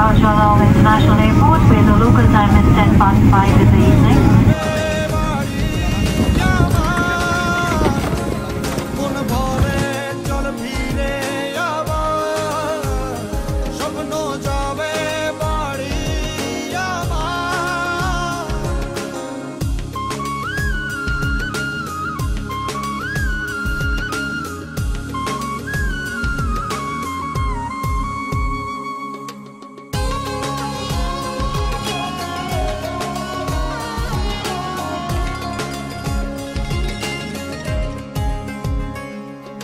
Sharjah International Airport, where the local time is 10 past 5 in the evening.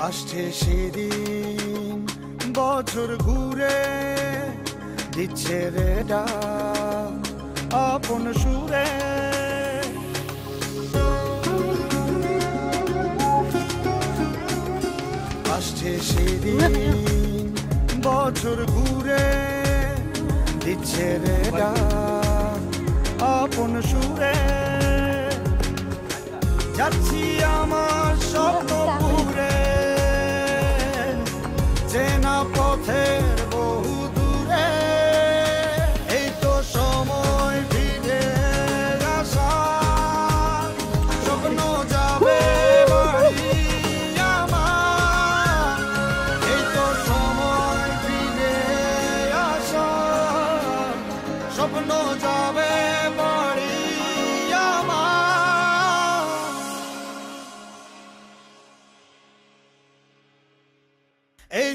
আসছে সেদিন বছর ঘুরে দিচ্ছে রে ডাক আপন সুরে আসছে সেদিন বছর ঘুরে দিচ্ছে রে ডাক আপন সুরে যাচ্ছি আমার স্বপ্ন পুরে চেনা পথের বহু দূরে এই তো সময় ফিরে আসার স্বপ্ন যাবে বাড়ি আমার এই তো সময় ফিরে আসার স্বপ্ন যাবে বাড়ি আমার এই